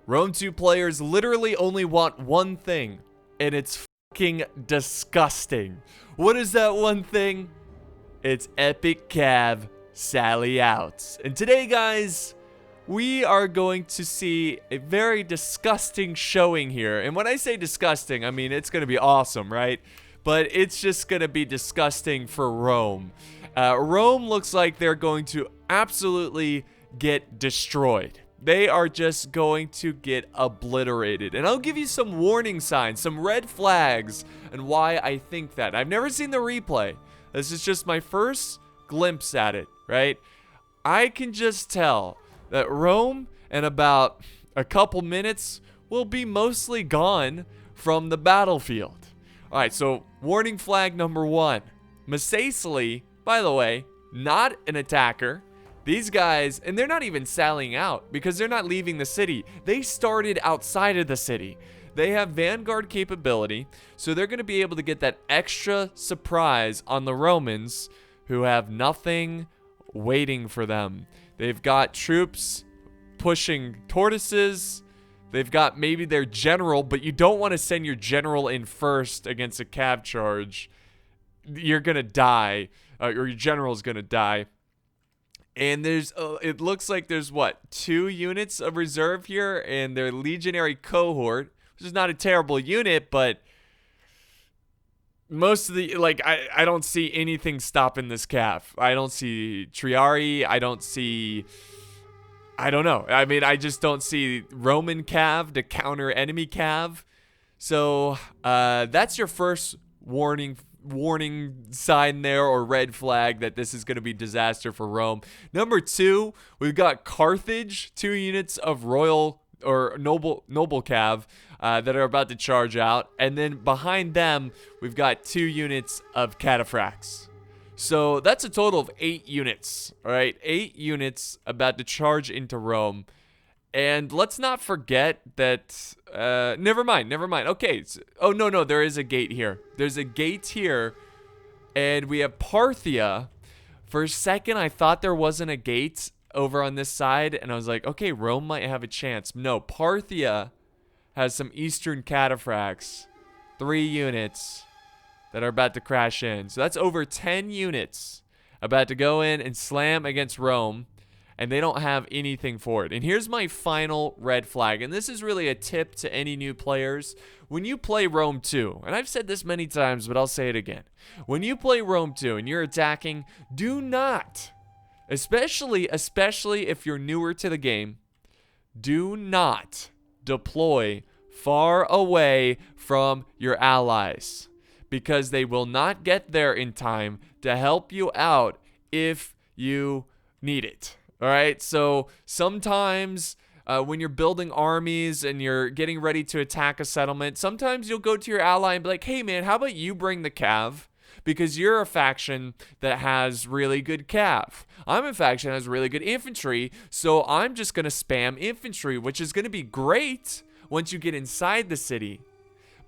Rome 2 players literally only want one thing, and it's fucking disgusting. What is that one thing? It's epic cav Sally outs. And today, guys, we are going to see a very disgusting showing here. And when I say disgusting, I mean it's going to be awesome, right? But it's just going to be disgusting for Rome. Rome looks like they're going to absolutely get destroyed. They are just going to get obliterated. And I'll give you some warning signs, some red flags, and why I think that. I've never seen the replay. This is just my first glimpse at it, right? I can just tell that Rome, in about a couple minutes, will be mostly gone from the battlefield. All right, so warning flag number 1. Masacely, by the way, not an attacker. These guys, and they're not even sallying out because they're not leaving the city. They started outside of the city. They have Vanguard capability, so they're going to be able to get that extra surprise on the Romans who have nothing waiting for them. They've got troops pushing tortoises. They've got maybe their general, but you don't want to send your general in first against a cav charge. You're going to die, or your general's going to die. And there's, it looks like there's, what, 2 units of reserve here, and their legionary cohort, which is not a terrible unit, but most of the, like, I don't see anything stopping this cav. I don't see Triari. I don't see, I don't know. I mean, I just don't see Roman cav to counter enemy cav. So that's your first warning sign there, or red flag that this is going to be disaster for Rome. Number 2, we've got Carthage, 2 units of royal or noble cav that are about to charge out, and then behind them we've got 2 units of cataphracts. So that's a total of 8 units. All right, 8 units about to charge into Rome. And let's not forget that, never mind. Okay, oh, no, there is a gate here. There's a gate here, and we have Parthia. For a second, I thought there wasn't a gate over on this side, and I was like, okay, Rome might have a chance. No, Parthia has some eastern cataphracts, 3 units that are about to crash in. So that's over 10 units about to go in and slam against Rome. And they don't have anything for it. And here's my final red flag. And this is really a tip to any new players. When you play Rome 2, and I've said this many times, but I'll say it again. When you play Rome 2 and you're attacking, do not, especially if you're newer to the game, do not deploy far away from your allies. Because they will not get there in time to help you out if you need it. All right, so sometimes when you're building armies and you're getting ready to attack a settlement, sometimes you'll go to your ally and be like, hey, man, how about you bring the cav? Because you're a faction that has really good cav. I'm a faction that has really good infantry, so I'm just going to spam infantry, which is going to be great once you get inside the city.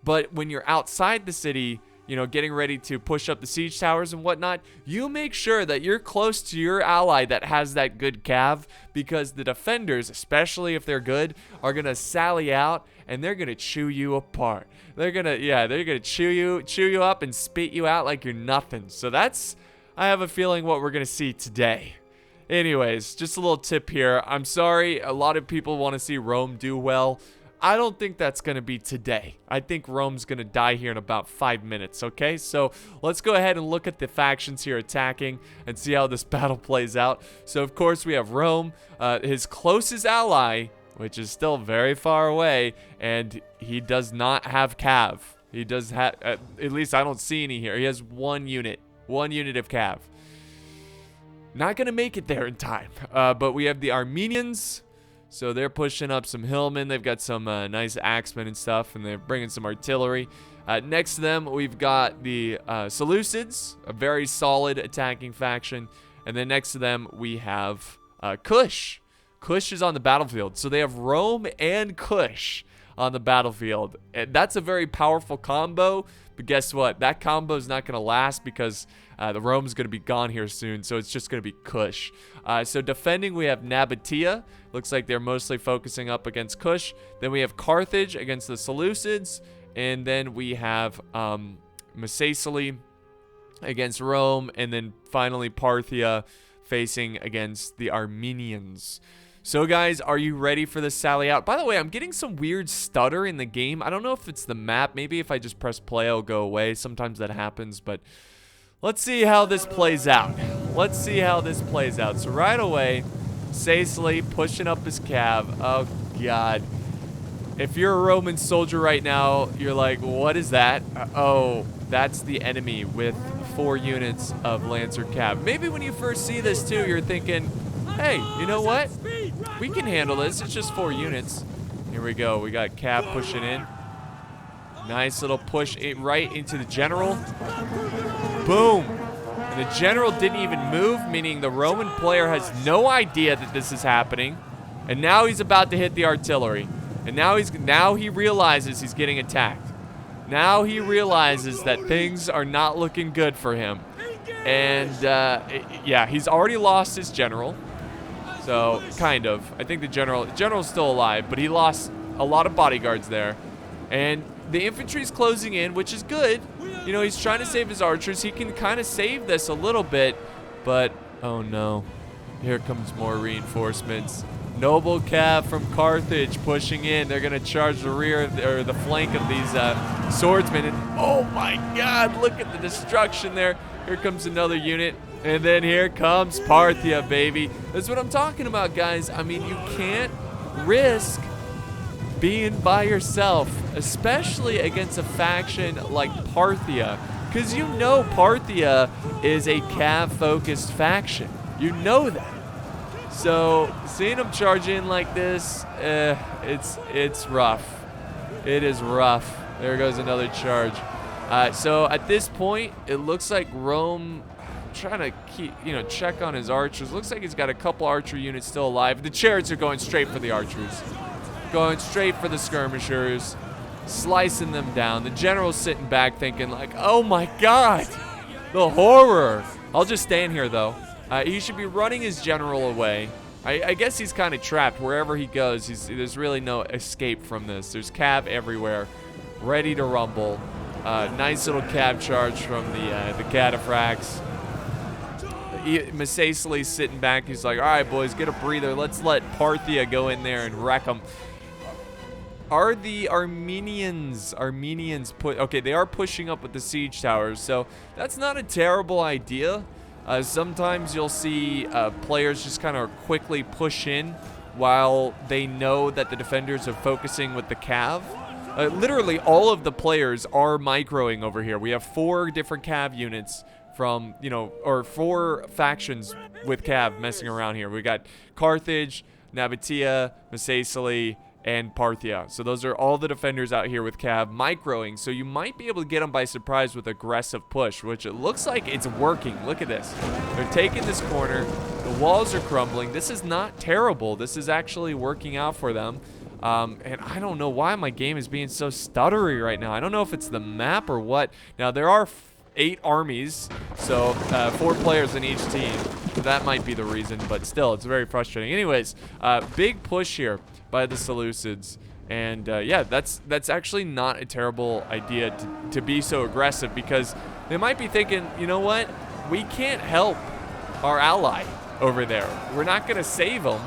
But when you're outside the city, you know, getting ready to push up the siege towers and whatnot, you make sure that you're close to your ally that has that good cav, because the defenders, especially if they're good, are gonna sally out and they're gonna chew you apart. They're gonna chew you up and spit you out like you're nothing. So that's, I have a feeling, what we're gonna see today. Anyways, just a little tip here. I'm sorry, a lot of people want to see Rome do well. I don't think that's going to be today. I think Rome's going to die here in about 5 minutes, okay? So let's go ahead and look at the factions here attacking and see how this battle plays out. So, of course, we have Rome, his closest ally, which is still very far away, and he does not have cav. He does have, at least I don't see any here. He has 1 unit of cav. Not going to make it there in time. But we have the Armenians. So they're pushing up some hillmen. They've got some nice axemen and stuff, and they're bringing some artillery. Next to them, we've got the Seleucids, a very solid attacking faction. And then next to them, we have Kush. Kush is on the battlefield. So they have Rome and Kush on the battlefield. And that's a very powerful combo, But guess what? That combo is not going to last because the Rome's going to be gone here soon. So it's just going to be Kush. So defending, we have Nabatea. Looks like they're mostly focusing up against Kush. Then we have Carthage against the Seleucids. And then we have Macecily against Rome. And then finally Parthia facing against the Armenians. So guys, are you ready for this sally out? By the way, I'm getting some weird stutter in the game. I don't know if it's the map. Maybe if I just press play, it'll go away. Sometimes that happens, but let's see how this plays out. Let's see how this plays out. So right away, Macecily pushing up his cav. Oh, God. If you're a Roman soldier right now, you're like, what is that? Oh, that's the enemy with 4 units of Lancer cav. Maybe when you first see this too, you're thinking, hey, you know what? We can handle this. It's just 4 units. Here we go. We got cav pushing in. Nice little push right into the general. Boom. And the general didn't even move, meaning the Roman player has no idea that this is happening. And now he's about to hit the artillery. And now he realizes he's getting attacked. Now he realizes that things are not looking good for him. And yeah, he's already lost his general. So, kind of. I think the general's still alive, but he lost a lot of bodyguards there. And the infantry's closing in, which is good. You know, he's trying to save his archers. He can kind of save this a little bit, but oh no. Here comes more reinforcements. Noble cav from Carthage pushing in. They're going to charge the rear or the flank of these swordsmen. And oh my God, look at the destruction there. Here comes another unit. And then here comes Parthia, baby. That's what I'm talking about, guys. I mean, you can't risk being by yourself, especially against a faction like Parthia, because you know Parthia is a cav-focused faction. You know that. So seeing them charge in like this, it's rough. It is rough. There goes another charge. So at this point, it looks like Rome trying to keep, check on his archers. Looks like he's got a couple archer units still alive. The chariots are going straight for the archers. Going straight for the skirmishers. Slicing them down. The general's sitting back thinking like, oh my God, the horror. I'll just stand here though. He should be running his general away. I guess he's kind of trapped wherever he goes. There's really no escape from this. There's cav everywhere, ready to rumble. Nice little cav charge from the cataphracts. Macecily sitting back. He's like, all right, boys, get a breather. Let's let Parthia go in there and wreck them. Are the Armenians okay, they are pushing up with the siege towers, so that's not a terrible idea. Sometimes you'll see players just kind of quickly push in while they know that the defenders are focusing with the cav. Literally all of the players are microing over here. We have 4 different cav units from, or 4 factions with cav messing around here. We got Carthage, Nabatea, Macecily, and Parthia. So those are all the defenders out here with cav microing. So you might be able to get them by surprise with aggressive push, which it looks like it's working. Look at this. They're taking this corner. The walls are crumbling. This is not terrible. This is actually working out for them. And I don't know why my game is being so stuttery right now. I don't know if it's the map or what. Now, there are 8 armies, so 4 players in each team. So that might be the reason, but still, it's very frustrating. Anyways, big push here by the Seleucids. And yeah, that's actually not a terrible idea to be so aggressive, because they might be thinking, you know what? We can't help our ally over there. We're not going to save them.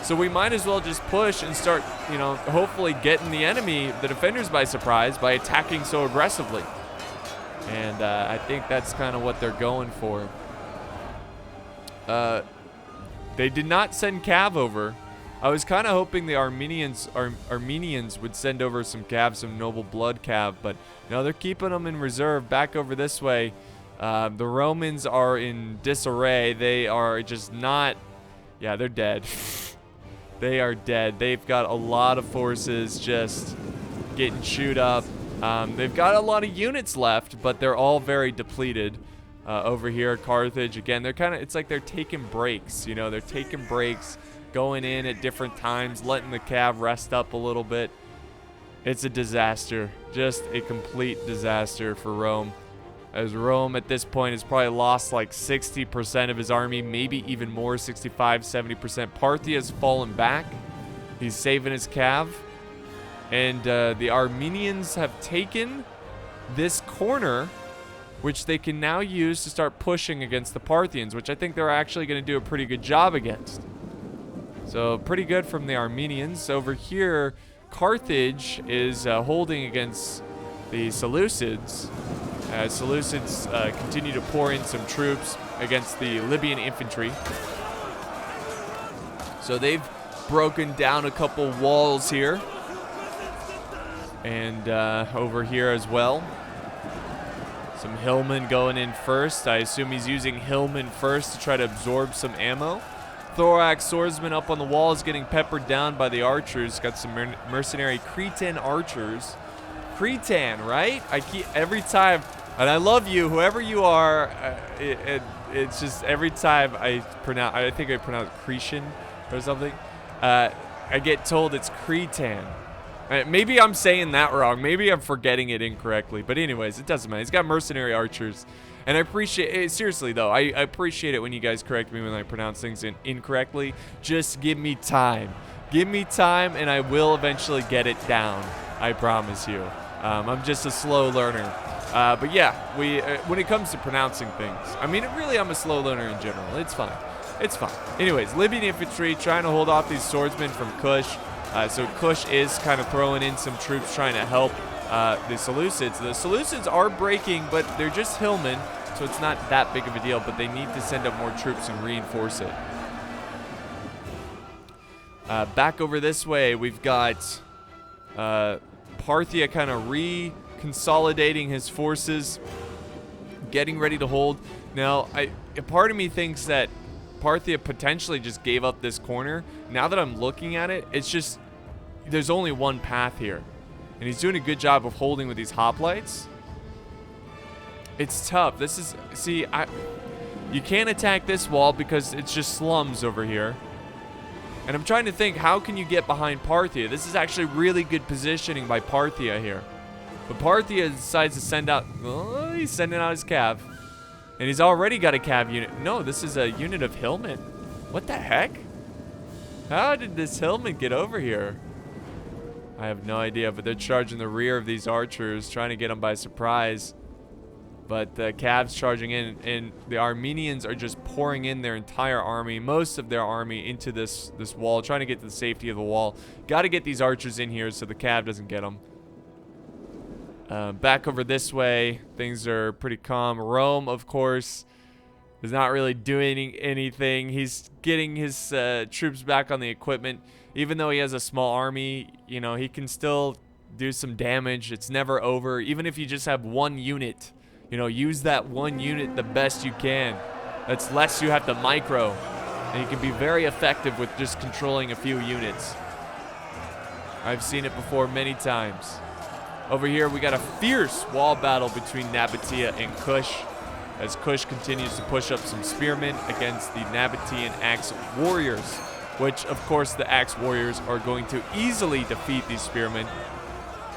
So we might as well just push and start, hopefully getting the enemy, the defenders, by surprise by attacking so aggressively. And I think that's kind of what they're going for. They did not send cav over. I was kind of hoping the Armenians would send over some cav, some noble blood cav, but no, they're keeping them in reserve back over this way. The Romans are in disarray. They are just not, yeah, they're dead. They are dead. They've got a lot of forces just getting chewed up. They've got a lot of units left, but they're all very depleted. Over here, Carthage, again, it's like they're taking breaks, they're taking breaks, going in at different times, letting the cav rest up a little bit. It's a disaster. Just a complete disaster for Rome. As Rome at this point has probably lost like 60% of his army, maybe even more, 65, 70%. Parthia's fallen back. He's saving his cav. And the Armenians have taken this corner, which they can now use to start pushing against the Parthians, which I think they're actually going to do a pretty good job against. So pretty good from the Armenians. Over here, Carthage is holding against the Seleucids. Seleucids continue to pour in some troops against the Libyan infantry. So they've broken down a couple walls here. And over here as well. Some Hillmen going in first. I assume he's using Hillmen first to try to absorb some ammo. Thorax swordsman up on the wall is getting peppered down by the archers. Got some mercenary Cretan archers. Cretan, right? I keep every time, and I love you, whoever you are. It's just every time I think I pronounce Cretan or something. I get told it's Cretan. Maybe I'm saying that wrong. Maybe I'm forgetting it incorrectly. But anyways, it doesn't matter. He's got mercenary archers. And I appreciate it. Seriously, though, I appreciate it when you guys correct me when I pronounce things incorrectly. Just give me time. Give me time, and I will eventually get it down. I promise you. I'm just a slow learner. But yeah, when it comes to pronouncing things, I mean, really, I'm a slow learner in general. It's fine. It's fine. Anyways, Libyan infantry trying to hold off these swordsmen from Kush. So Kush is kind of throwing in some troops trying to help the Seleucids. The Seleucids are breaking, but they're just Hillmen, so it's not that big of a deal, but they need to send up more troops and reinforce it. Back over this way, we've got Parthia kind of reconsolidating his forces, getting ready to hold. Now, a part of me thinks that Parthia potentially just gave up this corner. Now that I'm looking at it, it's just there's only one path here, and he's doing a good job of holding with these hoplites. It's tough. This is you can't attack this wall because it's just slums over here. And I'm trying to think, how can you get behind Parthia? This is actually really good positioning by Parthia here. But Parthia decides to send out, oh, he's sending out his cav. And he's already got a cav unit. No, this is a unit of Hillmen. What the heck? How did this Hillman get over here? I have no idea, but they're charging the rear of these archers, trying to get them by surprise. But the cav's charging in, and the Armenians are just pouring in their entire army, most of their army, into this wall, trying to get to the safety of the wall. Got to get these archers in here so the cav doesn't get them. Back over this way, things are pretty calm. Rome, of course, is not really doing anything. He's getting his troops back on the equipment. Even though he has a small army, you know, he can still do some damage. It's never over. Even if you just have one unit, you know, use that one unit the best you can. That's less you have to micro. And you can be very effective with just controlling a few units. I've seen it before many times. Over here, we got a fierce wall battle between Nabatea and Kush, as Kush continues to push up some spearmen against the Nabatean Axe Warriors, which, of course, the Axe Warriors are going to easily defeat these spearmen.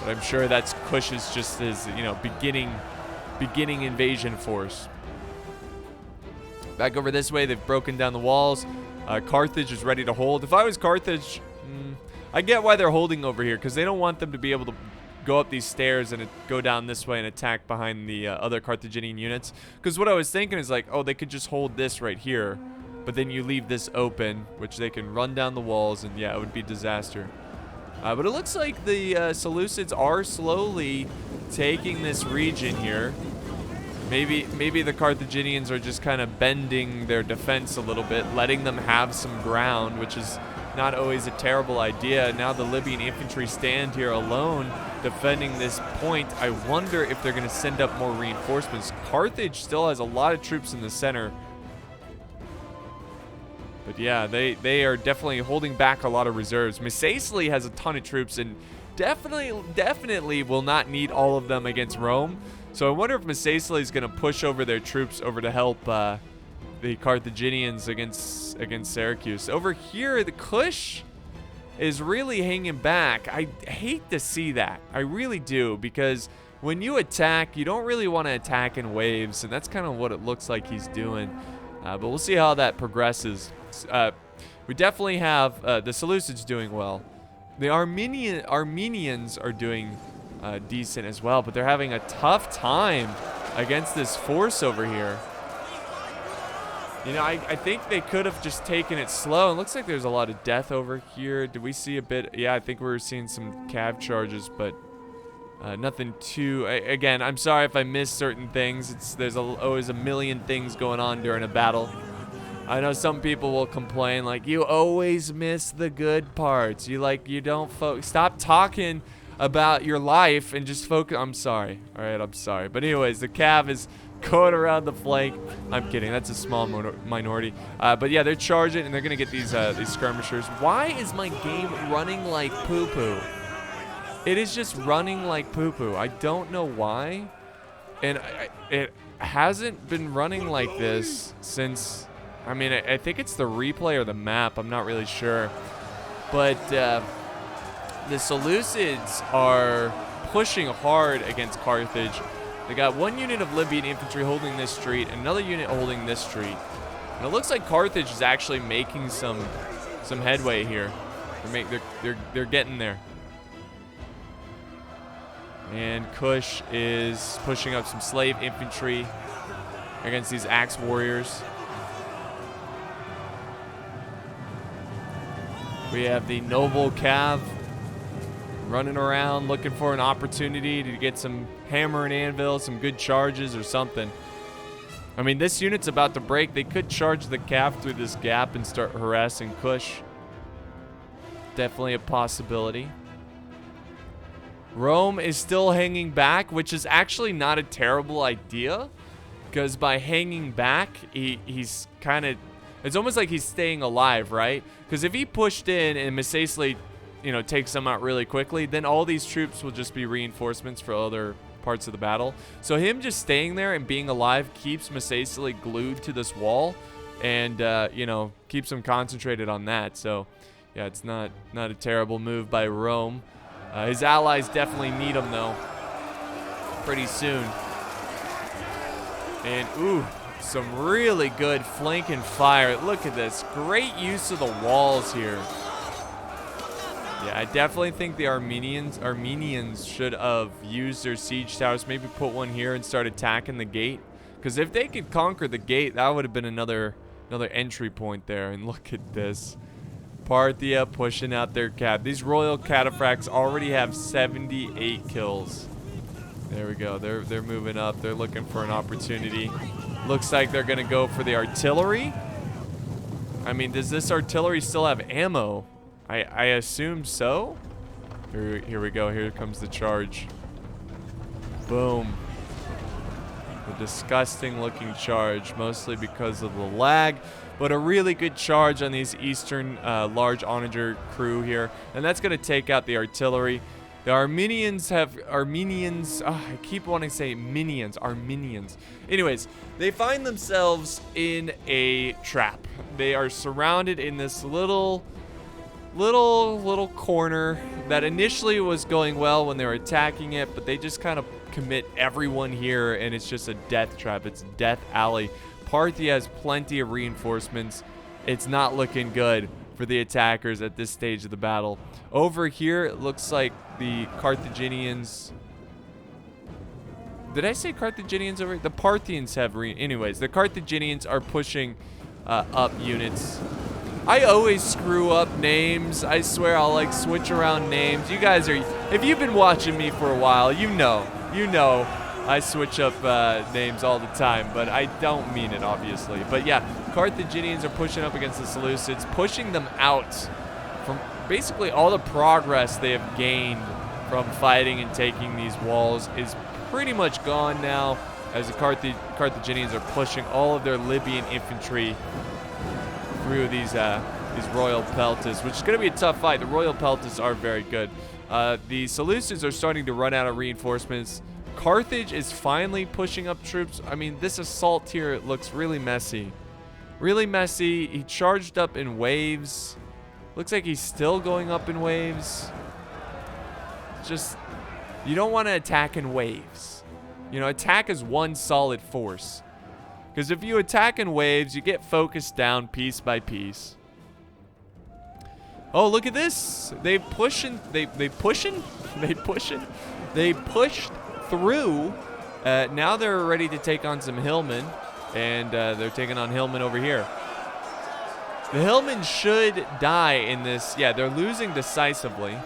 But I'm sure that's Kush's just his, you know, beginning invasion force. Back over this way, they've broken down the walls. Carthage is ready to hold. If I was Carthage, I get why they're holding over here, because they don't want them to be able to go up these stairs and go down this way and attack behind the other Carthaginian units. Because what I was thinking is like, oh, they could just hold this right here, but then you leave this open, which they can run down the walls, and yeah, it would be disaster. But it looks like the Seleucids are slowly taking this region here. Maybe the Carthaginians are just kind of bending their defense a little bit, letting them have some ground, which is not always a terrible idea. Now the Libyan infantry stand here alone defending this point. I wonder if they're going to send up more reinforcements. Carthage still has a lot of troops in the center. But yeah, they are definitely holding back a lot of reserves. Misacely has a ton of troops and definitely will not need all of them against Rome. So I wonder if Misacely is going to push over their troops over to help the Carthaginians against Syracuse. Over here, the Kush is really hanging back. I hate to see that. I really do, because when you attack, you don't really want to attack in waves, and that's kind of what it looks like he's doing. But we'll see how that progresses. We definitely have the Seleucids doing well. The Armenians are doing decent as well, but they're having a tough time against this force over here. You know, I think they could have just taken it slow. It looks like there's a lot of death over here. Did we see a bit? Yeah, I think we were seeing some cav charges, but nothing too... Again, I'm sorry if I missed certain things. There's always a million things going on during a battle. I know some people will complain, like, you always miss the good parts. You don't focus. Stop talking about your life and just focus. I'm sorry. All right, I'm sorry. But anyways, the cav is going around the flank. I'm kidding. That's a small minority. But yeah, they're charging, and they're going to get these skirmishers. Why is my game running like poo-poo? It is just running like poo-poo. I don't know why. And it hasn't been running like this since... I mean, I think it's the replay or the map. I'm not really sure. But the Seleucids are pushing hard against Carthage. They got one unit of Libyan infantry holding this street, and another unit holding this street. And it looks like Carthage is actually making some headway here. They're getting there. And Kush is pushing up some slave infantry against these axe warriors. We have the noble cav running around looking for an opportunity to get some hammer and anvil, some good charges or something. I mean, this unit's about to break. They could charge the cav through this gap and start harassing Kush. Definitely a possibility. Rome is still hanging back, which is actually not a terrible idea, because by hanging back, he's kind of... It's almost like he's staying alive, right? Because if he pushed in and Misasli, you know, takes them out really quickly, then all these troops will just be reinforcements for other parts of the battle. So him just staying there and being alive keeps Misasli glued to this wall, and you know, keeps him concentrated on that. So yeah, it's not a terrible move by Rome. His allies definitely need him though, pretty soon. And ooh, some really good flanking fire. Look at this. Great use of the walls here. Yeah, I definitely think the Armenians should have used their siege towers. Maybe put one here and start attacking the gate. Because if they could conquer the gate, that would have been another entry point there. And look at this. Parthia pushing out their cav. These royal cataphracts already have 78 kills. There we go. They're moving up. They're looking for an opportunity. Looks like they're going to go for the artillery. I mean, does this artillery still have ammo? I assume so. Here we go. Here comes the charge. Boom. The disgusting looking charge, mostly because of the lag, but a really good charge on these eastern large onager crew here. And that's going to take out the artillery. The Armenians have... I keep wanting to say minions. Armenians. Anyways, they find themselves in a trap. They are surrounded in this little corner that initially was going well when they were attacking it, but they just kind of commit everyone here, and it's just a death trap. It's death alley. Parthia has plenty of reinforcements. It's not looking good for the attackers at this stage of the battle. Over here, it looks like the Carthaginians... Did I say Carthaginians over here? The Parthians have... Anyways, the Carthaginians are pushing up units. I always screw up names. I swear I'll like switch around names. You guys are... If you've been watching me for a while, you know I switch up names all the time, but I don't mean it, obviously. But yeah, Carthaginians are pushing up against the Seleucids, pushing them out from basically all the progress they have gained from fighting and taking these walls is pretty much gone now, as the Carthaginians are pushing all of their Libyan infantry through these Royal Peltas, which is going to be a tough fight. The Royal Peltas are very good. The Seleucids are starting to run out of reinforcements. Carthage is finally pushing up troops. I mean, this assault here looks really messy. Really messy. He charged up in waves. Looks like he's still going up in waves. Just, you don't want to attack in waves. You know, attack is one solid force. Because if you attack in waves, you get focused down piece by piece. Oh, look at this. They pushed through. Now they're ready to take on some Hillmen. And they're taking on Hillmen over here. The Hillmen should die in this. Yeah, they're losing decisively.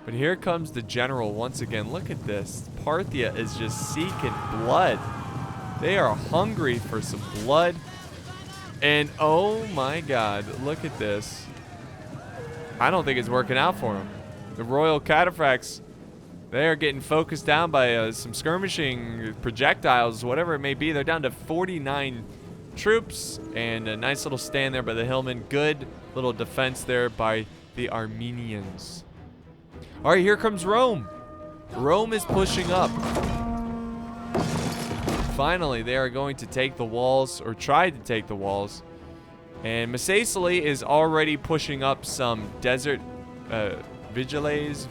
But here comes the general once again. Look at this. Parthia is just seeking blood. They are hungry for some blood. And oh my god, look at this. I don't think it's working out for them. The Royal Cataphracts, they are getting focused down by some skirmishing projectiles, whatever it may be. They're down to 49 troops, and a nice little stand there by the Hillmen. Good little defense there by the Armenians. All right, here comes Rome. Rome is pushing up. Finally, they are going to take the walls, or try to take the walls. And Massaicely is already pushing up some desert vigiles.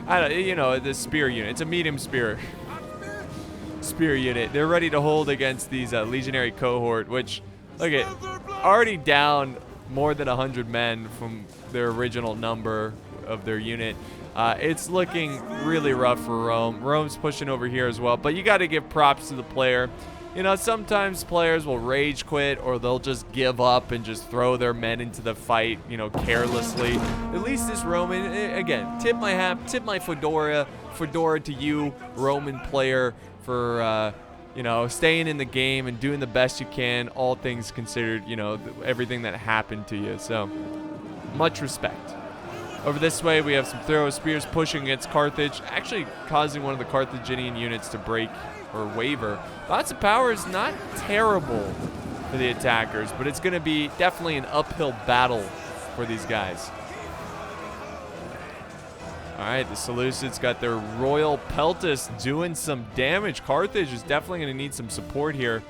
I don't, you know, the spear unit. It's a medium spear unit. They're ready to hold against these legionary cohort, which, look at, already down more than 100 men from their original number of their unit. It's looking really rough for Rome. Rome's pushing over here as well, but you got to give props to the player. You know, sometimes players will rage quit, or they'll just give up and just throw their men into the fight, you know, carelessly. At least this Roman, again, tip my hat, tip my fedora to you, Roman player, for, you know, staying in the game and doing the best you can, all things considered, you know, everything that happened to you. So, much respect. Over this way, we have some throw spears pushing against Carthage, actually causing one of the Carthaginian units to break or waver. Lots of power is not terrible for the attackers, but it's going to be definitely an uphill battle for these guys. All right, the Seleucids got their Royal Peltis doing some damage. Carthage is definitely going to need some support here.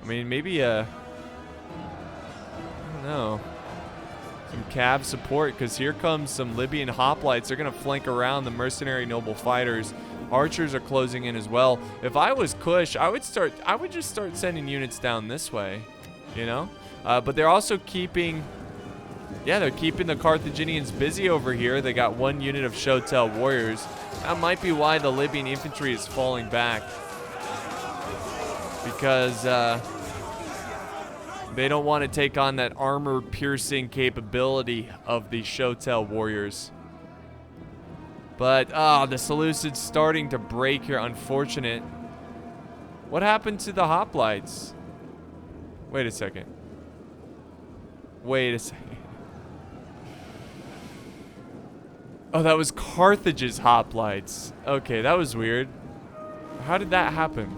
I mean, maybe I don't know, some cav support, because here comes some Libyan hoplites. They're going to flank around the mercenary noble fighters. Archers are closing in as well. If I was Kush, I would just start sending units down this way, you know? But they're also keeping, yeah, they're keeping the Carthaginians busy over here. They got one unit of Shotel warriors. That might be why the Libyan infantry is falling back, because they don't want to take on that armor-piercing capability of the Shotel warriors. But, the Seleucids starting to break here. Unfortunate. What happened to the hoplites? Wait a second. Wait a second. Oh, that was Carthage's hoplites. Okay, that was weird. How did that happen?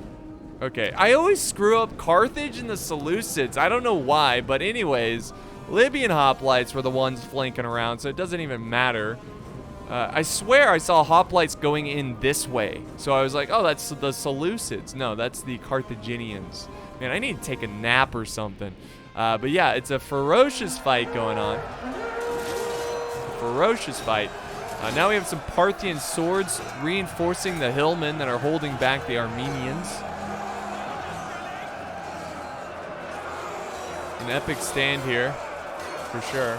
Okay, I always screw up Carthage and the Seleucids. I don't know why, but anyways, Libyan hoplites were the ones flanking around, so it doesn't even matter. I swear I saw hoplites going in this way. So I was like, oh, that's the Seleucids. No, that's the Carthaginians. Man, I need to take a nap or something. But yeah, it's a ferocious fight going on. Ferocious fight. Now we have some Parthian swords reinforcing the Hillmen that are holding back the Armenians. An epic stand here, for sure.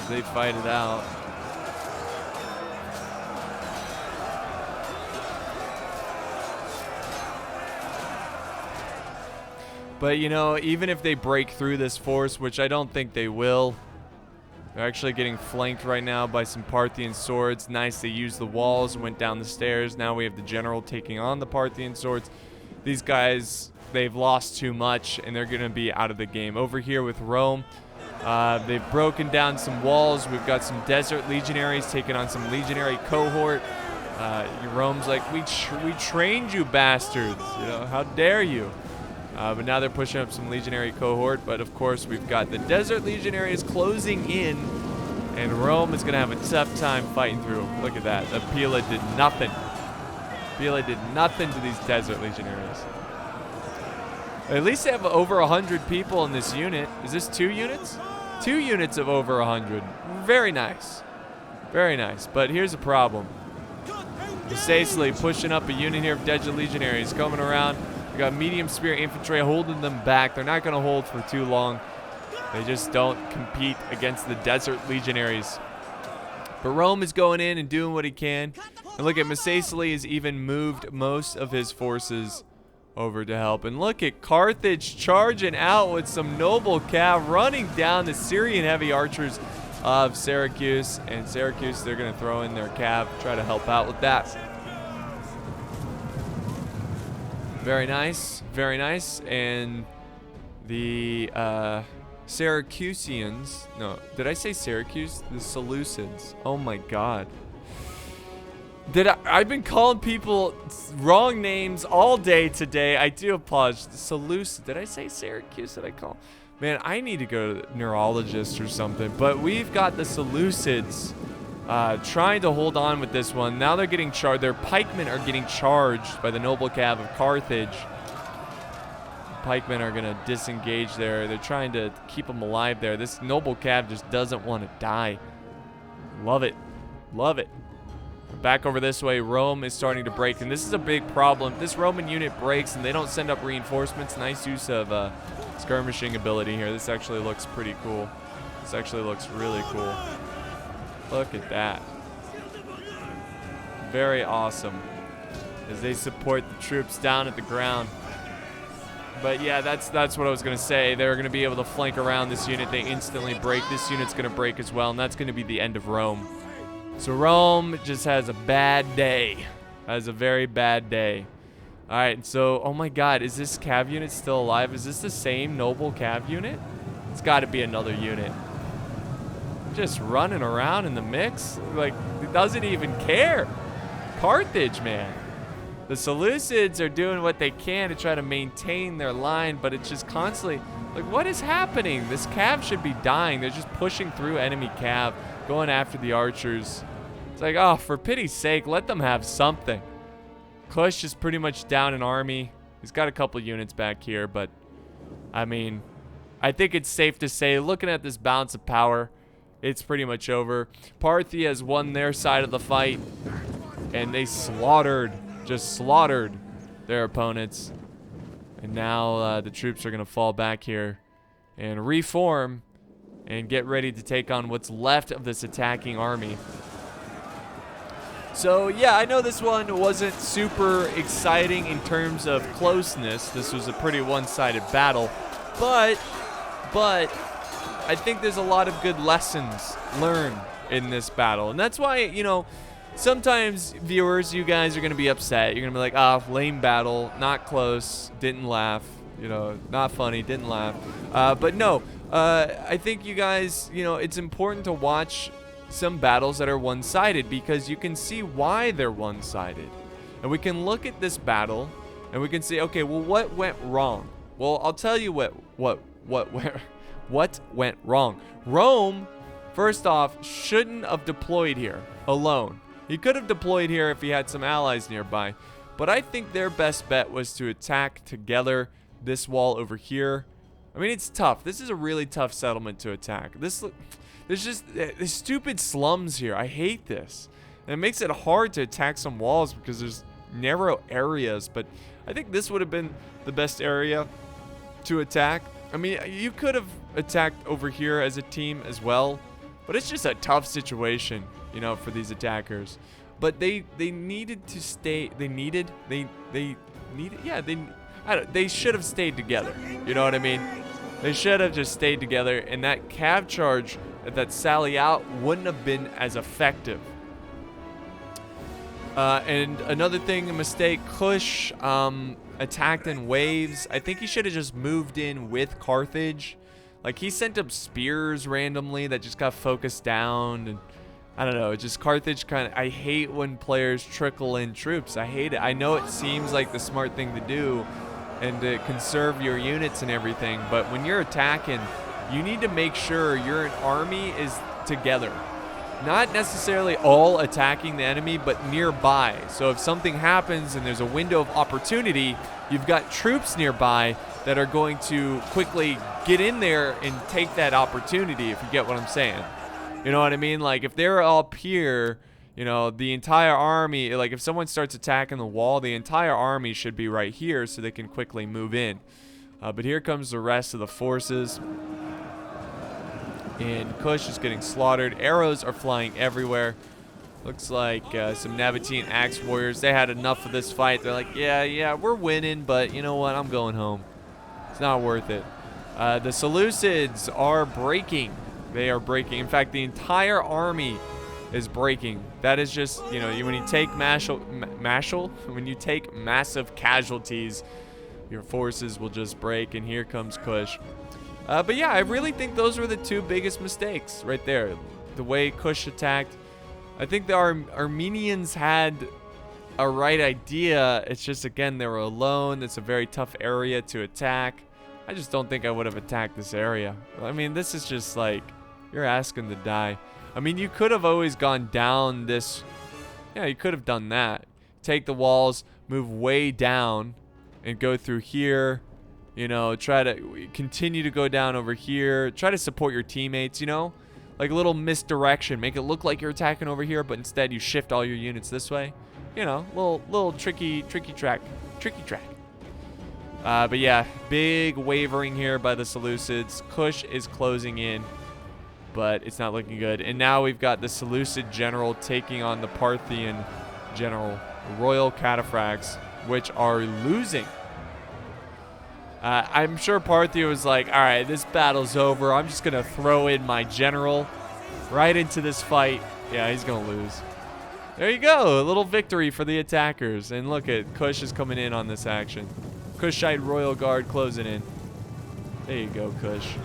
They fight it out. But, you know, even if they break through this force, which I don't think they will, they're actually getting flanked right now by some Parthian swords. Nice, they used the walls, went down the stairs. Now we have the general taking on the Parthian swords. These guys, they've lost too much, and they're going to be out of the game. Over here with Rome, they've broken down some walls. We've got some desert legionaries taking on some legionary cohort. Rome's like, we trained you bastards. You know, how dare you? But now they're pushing up some legionary cohort. But of course, we've got the desert legionaries closing in, and Rome is going to have a tough time fighting through. Look at that. Apila did nothing. Apila did nothing to these desert legionaries. At least they have over 100 people in this unit. Is this 2 units? 2 units of over 100. Very nice. Very nice. But here's the problem. Precisely pushing up a unit here of Desert Legionaries coming around. We got medium spear infantry holding them back. They're not going to hold for too long. They just don't compete against the Desert Legionaries. But Rome is going in and doing what he can. And look at Masacely has even moved most of his forces over to help. And look at Carthage charging out with some noble cav running down the Syrian heavy archers of Syracuse. And Syracuse, they're going to throw in their cav, try to help out with that. Very nice. Very nice. And the Syracusians, no, did I say Syracuse? The Seleucids. Oh my god. I've been calling people wrong names all day today. I do apologize. Seleucid. Did I say Syracuse? Did I call? Man, I need to go to the neurologist or something. But we've got the Seleucids trying to hold on with this one. Now they're getting charged. Their pikemen are getting charged by the noble cav of Carthage. Pikemen are going to disengage there. They're trying to keep them alive there. This noble cav just doesn't want to die. Love it. Love it. Back over this way, Rome is starting to break, and this is a big problem. This Roman unit breaks, and they don't send up reinforcements. Nice use of skirmishing ability here. This actually looks pretty cool. This actually looks really cool. Look at that. Very awesome. As they support the troops down at the ground. But yeah, that's what I was going to say. They're going to be able to flank around this unit. They instantly break. This unit's going to break as well, and that's going to be the end of Rome. So Rome just has a bad day. Has a very bad day. All right, so, oh my god, is this cav unit still alive? Is this the same noble cav unit? It's got to be another unit. Just running around in the mix. Like, it doesn't even care. Carthage, man. The Seleucids are doing what they can to try to maintain their line, but it's just constantly, like, what is happening? This cav should be dying. They're just pushing through enemy cav, going after the archers. It's like, oh, for pity's sake, let them have something. Kush is pretty much down an army. He's got a couple units back here, but, I mean, I think it's safe to say, looking at this balance of power, it's pretty much over. Parthia has won their side of the fight, and they just slaughtered their opponents. And now the troops are going to fall back here and reform and get ready to take on what's left of this attacking army. So, yeah, I know this one wasn't super exciting in terms of closeness. This was a pretty one-sided battle. But I think there's a lot of good lessons learned in this battle. And that's why, you know, sometimes viewers, you guys are going to be upset. You're going to be like, ah, lame battle, not close, didn't laugh, you know, not funny, didn't laugh. But no, I think you guys, you know, it's important to watch some battles that are one-sided because you can see why they're one-sided. And we can look at this battle and we can say, okay, well, what went wrong? Well, I'll tell you what went wrong. Rome, first off, shouldn't have deployed here alone. He could have deployed here if he had some allies nearby. But I think their best bet was to attack together this wall over here. I mean, it's tough. This is a really tough settlement to attack. There's just there's stupid slums here. I hate this. And it makes it hard to attack some walls because there's narrow areas. But I think this would have been the best area to attack. I mean, you could have attacked over here as a team as well. But it's just a tough situation, you know, for these attackers. But they needed to stay. They should have stayed together. You know what I mean? They should have just stayed together, and that cav charge, that sally out, wouldn't have been as effective. And another thing, a mistake, Kush attacked in waves. I think he should have just moved in with Carthage. Like, he sent up spears randomly that just got focused down, and I don't know, just Carthage kind of, I hate when players trickle in troops. I hate it. I know it seems like the smart thing to do and to conserve your units and everything, but when you're attacking, you need to make sure your army is together. not necessarily all attacking the enemy, but nearby. So if something happens and there's a window of opportunity, you've got troops nearby that are going to quickly get in there and take that opportunity, if you get what I'm saying. You know what I mean? Like, if they're up here, you know, the entire army, like if someone starts attacking the wall, the entire army should be right here so they can quickly move in. But here comes the rest of the forces. And Kush is getting slaughtered. Arrows are flying everywhere. Looks like some Nabatean Axe Warriors. They had enough of this fight. They're like, yeah, we're winning, but you know what? I'm going home. It's not worth it. The Seleucids are breaking. They are breaking. In fact, the entire army is breaking. That is just, you know, when you take when you take massive casualties, your forces will just break, and here comes Kush. But yeah, I really think those were the two biggest mistakes right there. The way Kush attacked. I think the Armenians had a right idea. It's just, again, they were alone. It's a very tough area to attack. I just don't think I would have attacked this area. I mean, this is just like, you're asking to die. I mean, you could have always gone down this. Yeah, you could have done that. Take the walls, move way down, and go through here. You know, try to continue to go down over here. Try to support your teammates, you know? Like a little misdirection. Make it look like you're attacking over here, but instead you shift all your units this way. You know, little tricky track. But yeah, big wavering here by the Seleucids. Kush is closing in, but it's not looking good. And now we've got the Seleucid general taking on the Parthian general, Royal Cataphracts, which are losing. I'm sure Parthia was like, all right, this battle's over. I'm just going to throw in my general right into this fight. Yeah, he's going to lose. There you go. A little victory for the attackers. And look at Kush is coming in on this action. Kushite Royal Guard closing in. There you go, Kush.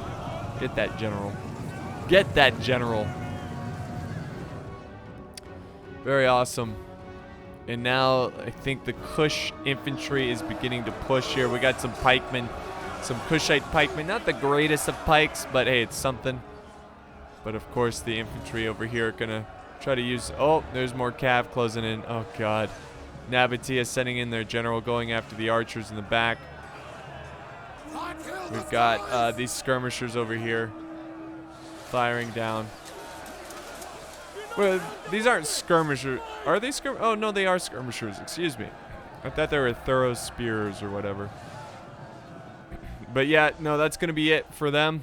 Get that general. Get that general. Very awesome. And now I think the Kush infantry is beginning to push here. We got some pikemen, some Kushite pikemen. Not the greatest of pikes, but hey, it's something. But of course, the infantry over here are going to try to use... Oh, there's more cav closing in. Oh, God. Nabatea sending in their general, going after the archers in the back. We've got these skirmishers over here firing down. Well, these aren't skirmishers. Are they Oh, no, they are skirmishers. Excuse me. I thought they were thorough spears or whatever. But yeah, no, that's going to be it for them.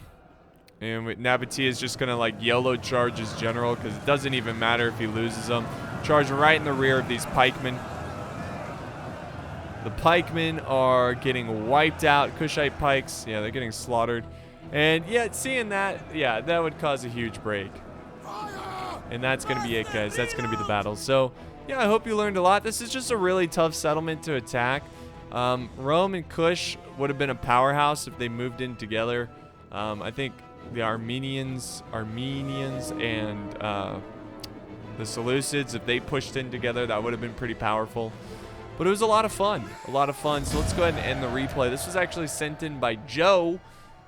And Nabatea is just going to, like, YOLO charge his general because it doesn't even matter if he loses them. Charge right in the rear of these pikemen. The pikemen are getting wiped out. Kushite pikes, yeah, they're getting slaughtered. And yeah, seeing that, yeah, that would cause a huge break. And that's going to be it, guys. That's going to be the battle. So, yeah, I hope you learned a lot. This is just a really tough settlement to attack. Rome and Kush would have been a powerhouse if they moved in together. I think the Armenians and the Seleucids, if they pushed in together, that would have been pretty powerful. But it was a lot of fun. A lot of fun. So let's go ahead and end the replay. This was actually sent in by Joe.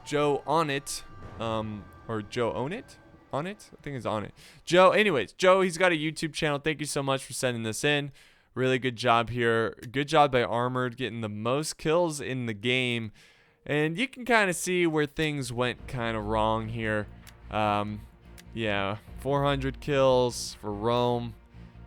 Joe on it. Or Joe own it? On it? I think it's on it. Joe, anyways, Joe, he's got a YouTube channel. Thank you so much for sending this in. Really good job here. Good job by Armored getting the most kills in the game. And you can kind of see where things went kind of wrong here. Yeah, 400 kills for Rome,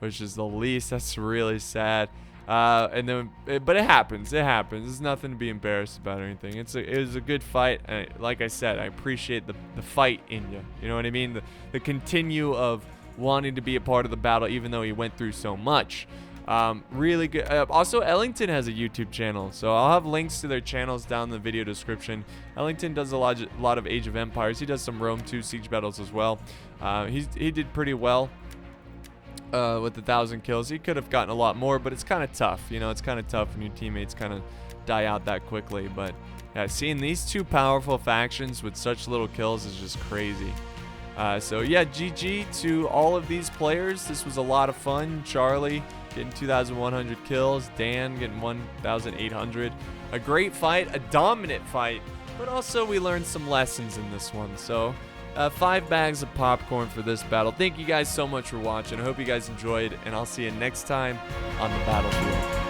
which is the least. That's really sad. And then, but it happens. It happens. There's nothing to be embarrassed about or anything. It was a good fight. And like I said, I appreciate the fight in you. You know what I mean? The continue of wanting to be a part of the battle, even though he went through so much. Really good. Also, Ellington has a YouTube channel, so I'll have links to their channels down in the video description. Ellington does a lot of Age of Empires. He does some Rome 2 siege battles as well. He did pretty well. With 1,000 kills. He could have gotten a lot more, but it's kind of tough. You know, it's kind of tough when your teammates kind of die out that quickly. But yeah, seeing these two powerful factions with such little kills is just crazy. So yeah, GG to all of these players. This was a lot of fun. Charlie getting 2,100 kills. Dan getting 1,800. A great fight, a dominant fight, but also we learned some lessons in this one. So 5 bags of popcorn for this battle. Thank you guys so much for watching. I hope you guys enjoyed, and I'll see you next time on the battlefield.